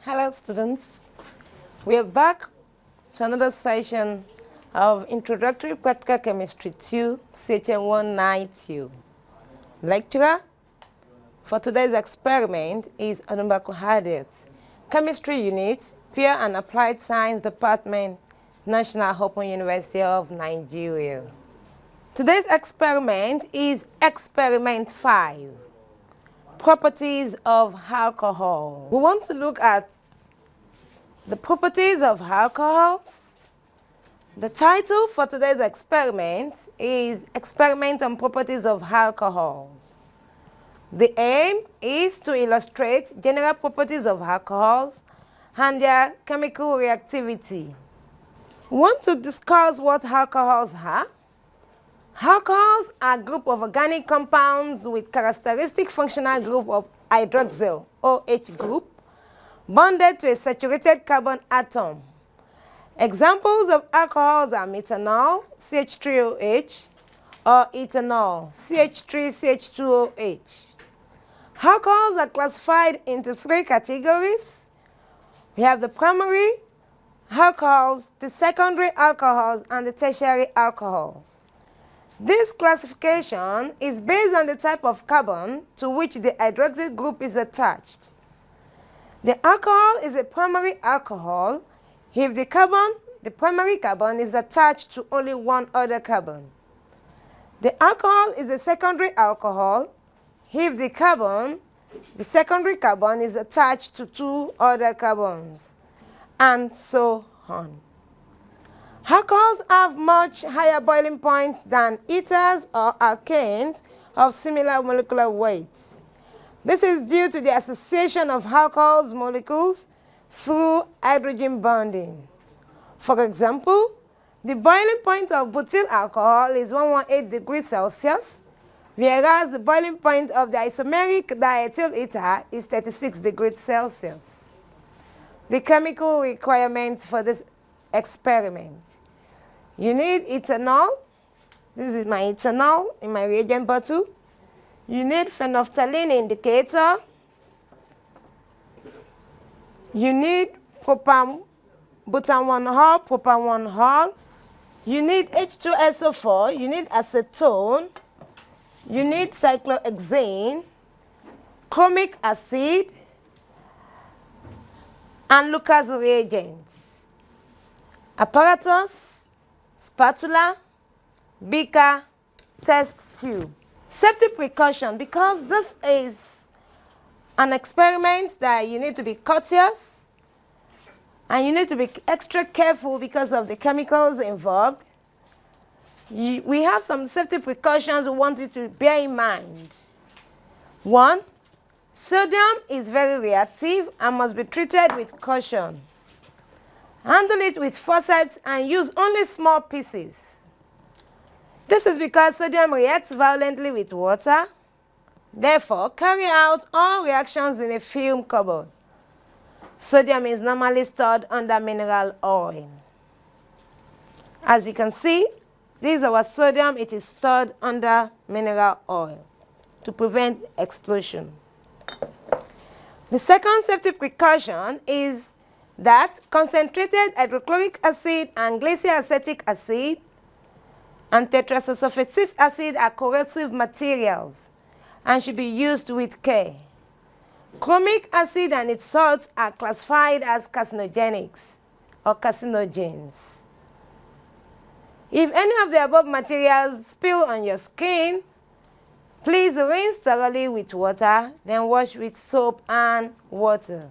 Hello students, we are back to another session of Introductory Practical Chemistry 2, CHM192. Lecturer for today's experiment is Onumbaku Hadiat, Chemistry Unit, Pure and Applied Science Department, National Open University of Nigeria. Today's experiment is Experiment 5. Properties of alcohol. We want to look at the properties of alcohols. The title for today's experiment is Experiment on Properties of Alcohols. The aim is to illustrate general properties of alcohols and their chemical reactivity. We want to discuss what alcohols are. Alcohols are a group of organic compounds with characteristic functional group of hydroxyl, OH group, bonded to a saturated carbon atom. Examples of alcohols are methanol, CH3OH, or ethanol, CH3CH2OH. Alcohols are classified into three categories. We have the primary alcohols, the secondary alcohols, and the tertiary alcohols. This classification is based on the type of carbon to which the hydroxyl group is attached. The alcohol is a primary alcohol if the primary carbon is attached to only one other carbon. The alcohol is a secondary alcohol if the secondary carbon is attached to two other carbons, and so on. Alcohols have much higher boiling points than ethers or alkanes of similar molecular weights. This is due to the association of alcohol's molecules through hydrogen bonding. For example, the boiling point of butyl alcohol is 118 degrees Celsius, whereas the boiling point of the isomeric diethyl ether is 36 degrees Celsius. The chemical requirements for this experiment. You need ethanol. This is my ethanol in my reagent bottle. You need phenolphthalein indicator. You need butane 1-hol, propan 1-hol. You need H2SO4. You need acetone. You need cyclohexane, chromic acid, and Lucas reagents. Apparatus, spatula, beaker, test tube. Safety precaution, because this is an experiment that you need to be cautious and you need to be extra careful because of the chemicals involved. We have some safety precautions we want you to bear in mind. 1, sodium is very reactive and must be treated with caution. Handle it with forceps and use only small pieces. This is because sodium reacts violently with water. Therefore, carry out all reactions in a film cupboard. Sodium is normally stored under mineral oil. As you can see, this is our sodium. It is stored under mineral oil to prevent explosion. The second safety precaution is that concentrated hydrochloric acid and glyceracetic acid and tetrasulfuric acid are corrosive materials and should be used with care. Chromic acid and its salts are classified as carcinogenics or carcinogens. If any of the above materials spill on your skin, please rinse thoroughly with water, then wash with soap and water.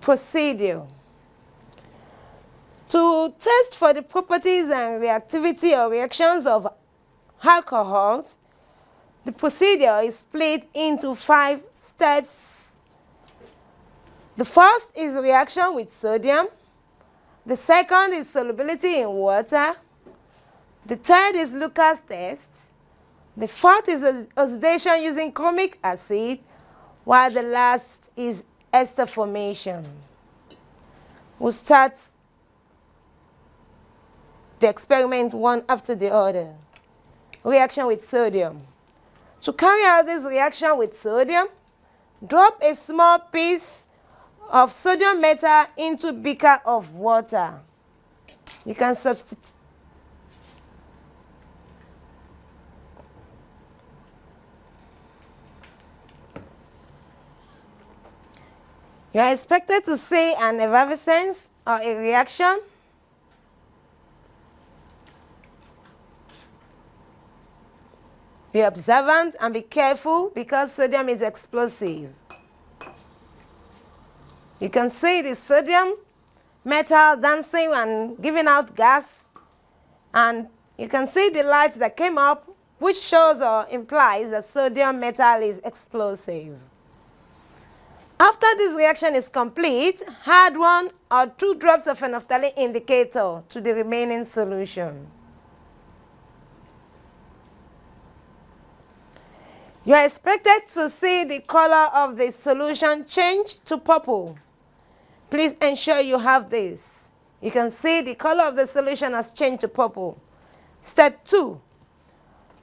Procedure. To test for the properties and reactivity or reactions of alcohols, the procedure is split into 5 steps. The first is reaction with sodium. The second is solubility in water. The third is Lucas test. The fourth is oxidation using chromic acid, while the last is ester formation. We'll start the experiment one after the other. Reaction with sodium. To carry out this reaction with sodium, drop a small piece of sodium metal into beaker of water. You can substitute. You are expected to see an effervescence or a reaction. Be observant and be careful because sodium is explosive. You can see the sodium metal dancing and giving out gas, and you can see the light that came up, which shows or implies that sodium metal is explosive. After this reaction is complete, add 1 or 2 drops of phenolphthalein indicator to the remaining solution. You are expected to see the color of the solution change to purple. Please ensure you have this. You can see the color of the solution has changed to purple. Step 2.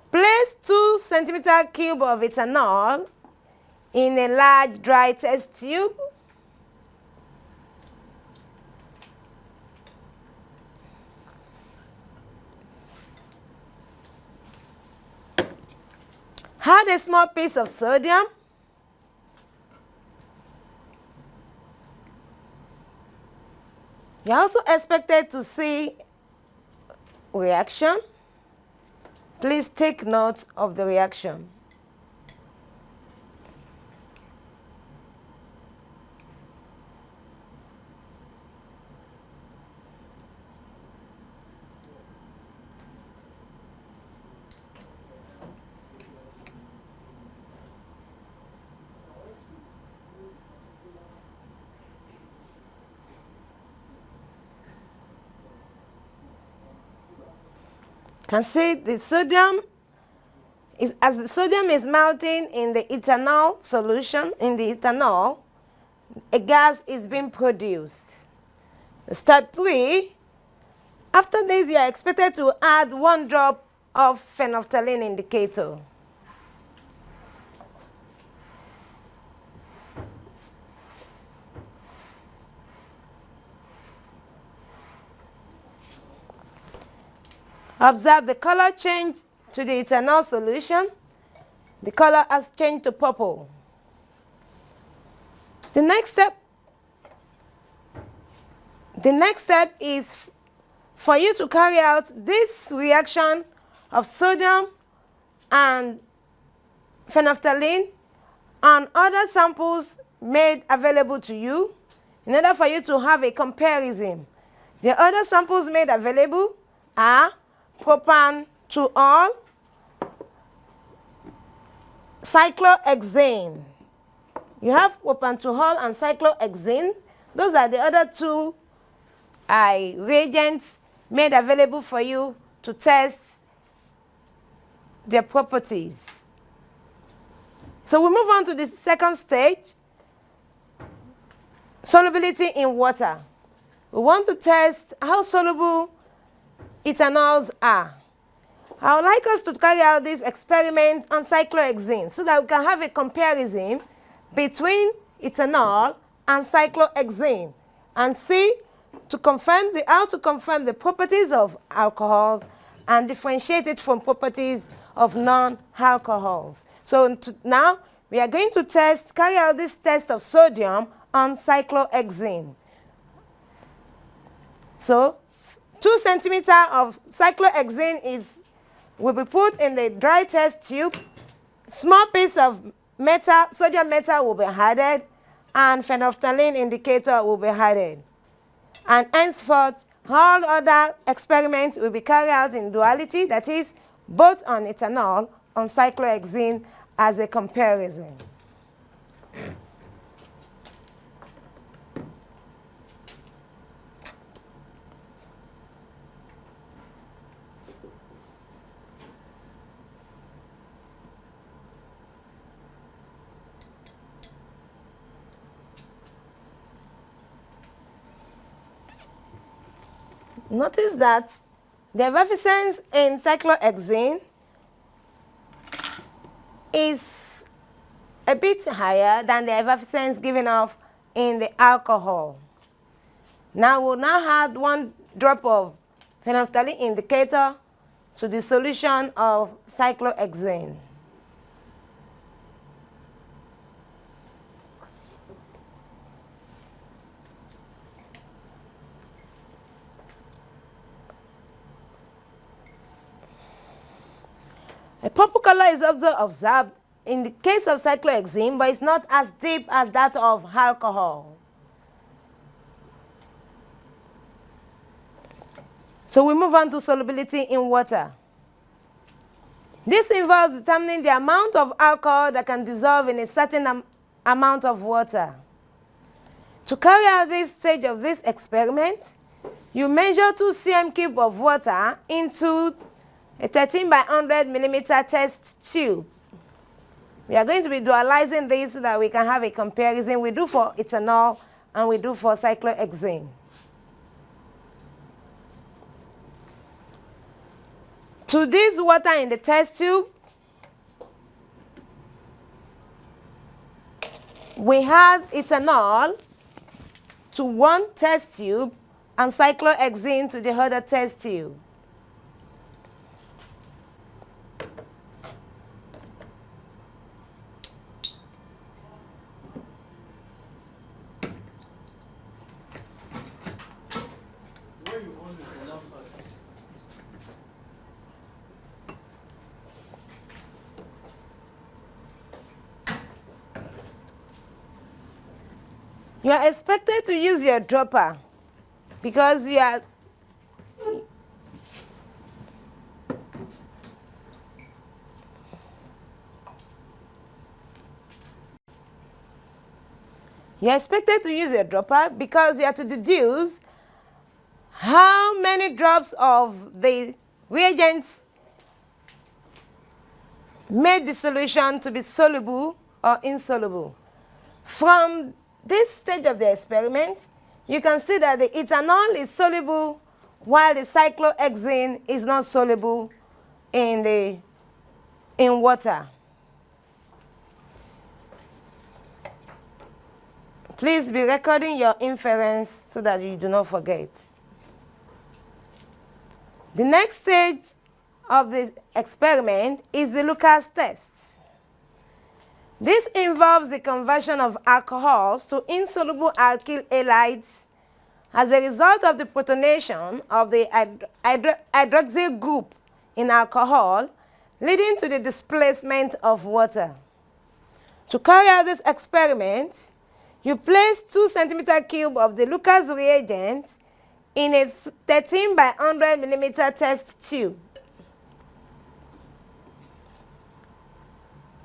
Place 2 centimeter cube of ethanol in a large dry test tube. Add a small piece of sodium. You are also expected to see reaction. Please take note of the reaction. Can see the sodium is, as the sodium is melting in the ethanol solution, a gas is being produced. Step 3, after this you are expected to add 1 drop of phenolphthalein indicator. Observe the color change to the ethanol solution. The color has changed to purple. The next step is for you to carry out this reaction of sodium and phenolphthalein and other samples made available to you in order for you to have a comparison. The other samples made available are propan-2-ol, cyclohexane. You have propan-2-ol and cyclohexane. Those are the other 2 reagents made available for you to test their properties. So we move on to the second stage, solubility in water. We want to test how soluble ethanols are. I would like us to carry out this experiment on cyclohexane so that we can have a comparison between ethanol and cyclohexane and see how to confirm the properties of alcohols and differentiate it from properties of non-alcohols. So now we are going to carry out this test of sodium on cyclohexane. So 2 centimeters of cyclohexane will be put in the dry test tube. Small piece of metal, sodium metal will be added, and phenolphthalein indicator will be added. And henceforth, all other experiments will be carried out in duality, that is, both on ethanol, on cyclohexane as a comparison. Notice that the effervescence in cyclohexane is a bit higher than the effervescence given off in the alcohol. Now we'll now add 1 drop of phenolphthalein indicator to the solution of cyclohexane. A purple color is also observed in the case of cyclohexane, but it's not as deep as that of alcohol. So we move on to solubility in water. This involves determining the amount of alcohol that can dissolve in a certain amount of water. To carry out this stage of this experiment, you measure 2 cm³ of water into a 13 by 100 millimeter test tube. We are going to be dualizing this so that we can have a comparison. We do for ethanol and we do for cyclohexane. To this water in the test tube, we have ethanol to 1 test tube and cyclohexane to the other test tube. You are expected to use your dropper because you are expected to use your dropper because you have to deduce how many drops of the reagents made the solution to be soluble or insoluble. From this stage of the experiment, you can see that the ethanol is soluble while the cyclohexane is not soluble in water. Please be recording your inference so that you do not forget. The next stage of the experiment is the Lucas test. This involves the conversion of alcohols to insoluble alkyl halides as a result of the protonation of the hydroxyl group in alcohol, leading to the displacement of water. To carry out this experiment, you place 2 cm³ of the Lucas reagent in a 13 by 100 millimeter test tube.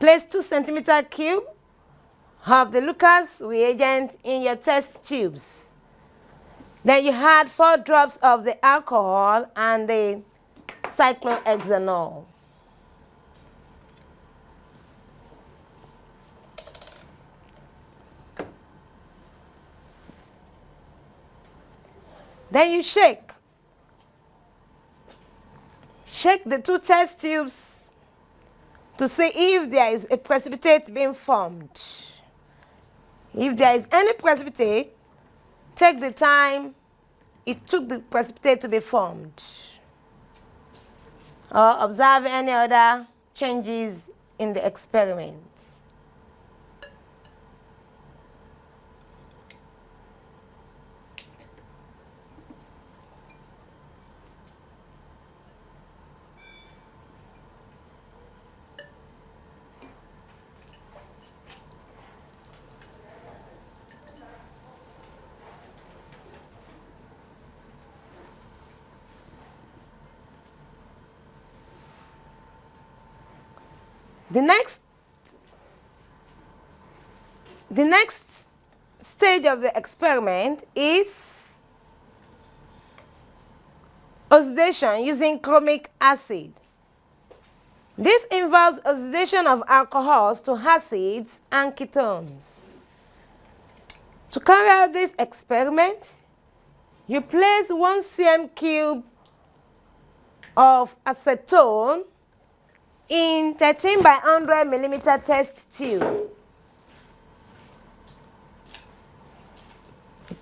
Place 2 cm³ of the Lucas reagent in your test tubes. Then you add 4 drops of the alcohol and the cyclohexanol. Then you shake. Shake the 2 test tubes to see if there is a precipitate being formed. If there is any precipitate, take the time it took the precipitate to be formed. Or observe any other changes in the experiment. The next stage of the experiment is oxidation using chromic acid. This involves oxidation of alcohols to acids and ketones. To carry out this experiment, you place 1 cm³ of acetone in 13 by 100 millimeter test tube.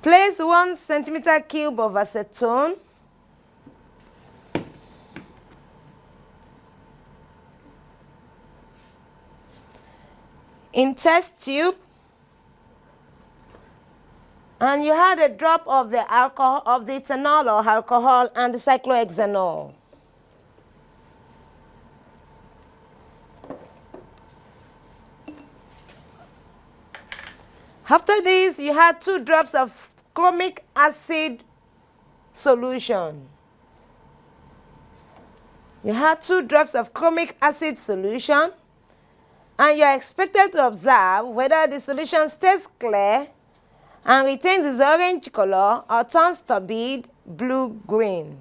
Place 1 centimeter cube of acetone in test tube, and you had a drop of the alcohol, of the ethanol or alcohol, and the cyclohexanol. After this, you had 2 drops of chromic acid solution. You had 2 drops of chromic acid solution, and you are expected to observe whether the solution stays clear and retains its orange color or turns turbid blue-green.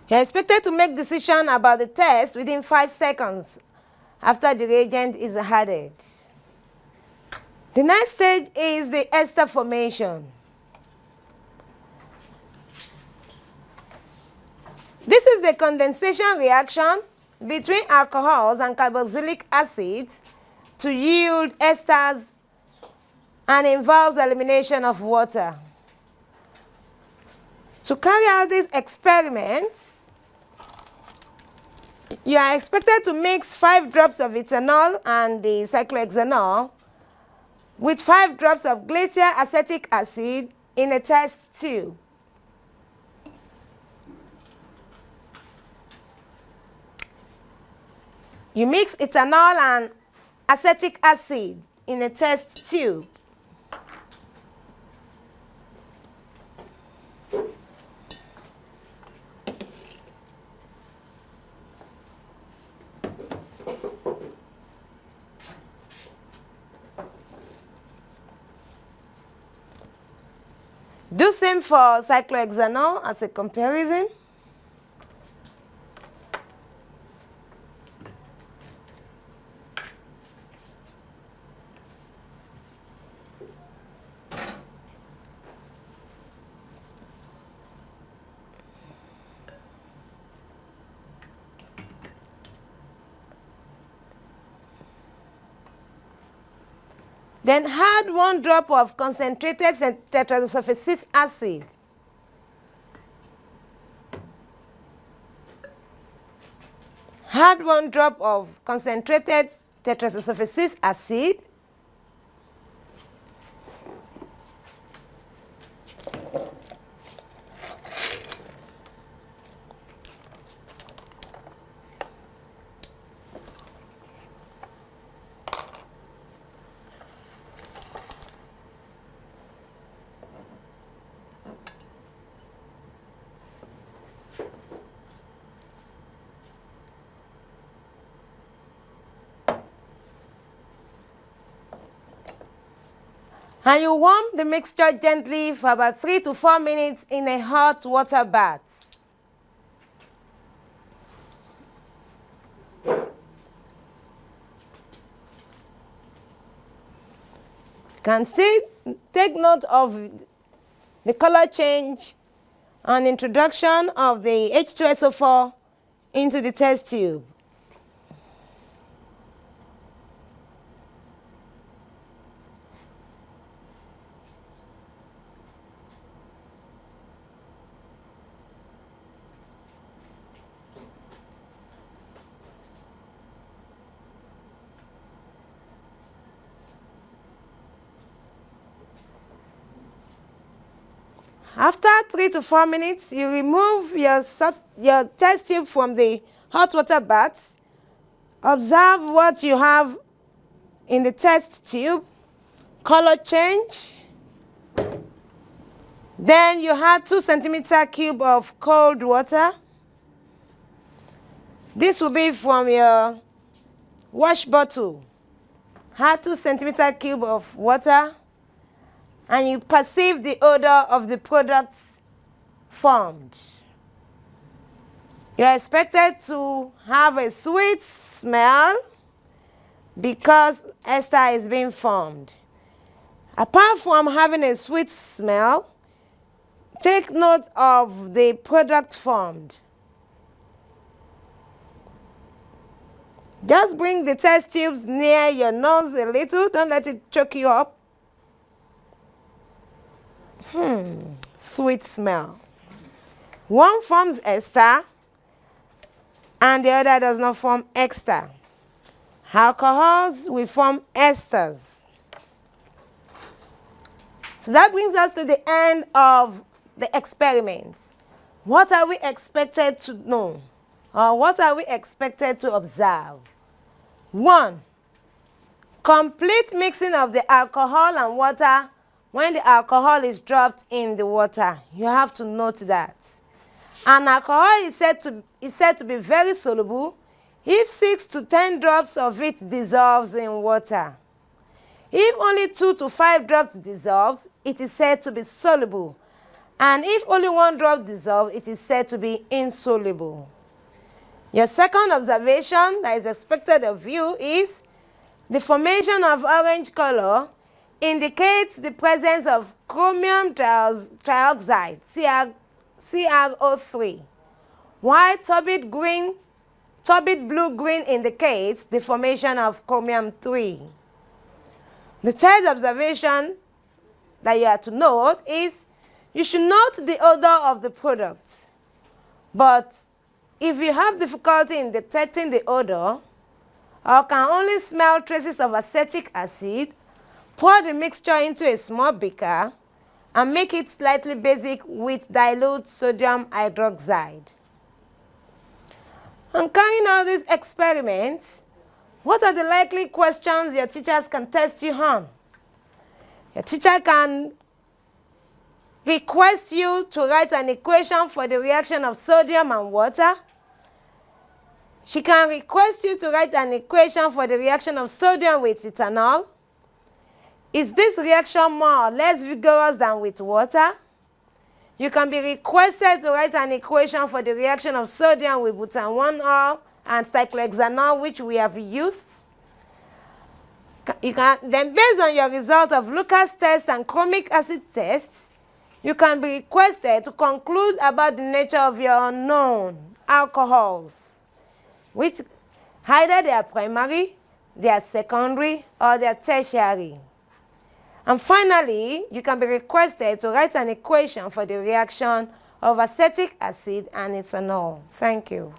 You are expected to make decision about the test within 5 seconds after the reagent is added. The next stage is the ester formation. This is the condensation reaction between alcohols and carboxylic acids to yield esters and involves elimination of water. To carry out these experiments, you are expected to mix 5 drops of ethanol and the cyclohexanol with 5 drops of glacial acetic acid in a test tube. You mix ethanol and acetic acid in a test tube. Do same for cyclohexanol as a comparison. Then add 1 drop of concentrated tetrasulfuric acid. Add 1 drop of concentrated tetrasulfuric acid. And you warm the mixture gently for about 3 to 4 minutes in a hot water bath. You can see, take note of the color change on introduction of the H2SO4 into the test tube. After 3 to 4 minutes, you remove your test tube from the hot water bath. Observe what you have in the test tube. Color change. Then you add 2 centimeter cube of cold water. This will be from your wash bottle. Add 2 centimeter cube of water, and you perceive the odor of the products formed. You're expected to have a sweet smell because ester is being formed. Apart from having a sweet smell, take note of the product formed. Just bring the test tubes near your nose a little. Don't let it choke you up. Sweet smell. One forms ester and the other does not form ester. Alcohols will form esters. So that brings us to the end of the experiment. What are we expected to know? Or what are we expected to observe? 1. Complete mixing of the alcohol and water when the alcohol is dropped in the water. You have to note that. An alcohol is said to be very soluble if 6 to 10 drops of it dissolves in water. If only 2 to 5 drops dissolves, it is said to be soluble. And if only 1 drop dissolves, it is said to be insoluble. Your second observation that is expected of you is the formation of orange color indicates the presence of chromium trioxide, CrO3, while turbid blue-green indicates the formation of chromium-3. The third observation that you have to note is you should note the odor of the product. But if you have difficulty in detecting the odor or can only smell traces of acetic acid, pour the mixture into a small beaker and make it slightly basic with dilute sodium hydroxide. On carrying out these experiments, what are the likely questions your teachers can test you on? Your teacher can request you to write an equation for the reaction of sodium and water. She can request you to write an equation for the reaction of sodium with ethanol. Is this reaction more or less vigorous than with water? You can be requested to write an equation for the reaction of sodium with butanol and cyclohexanol, which we have used. Then, based on your result of Lucas test and chromic acid tests, you can be requested to conclude about the nature of your unknown alcohols, which either they are primary, they are secondary, or they are tertiary. And finally, you can be requested to write an equation for the reaction of acetic acid and ethanol. Thank you.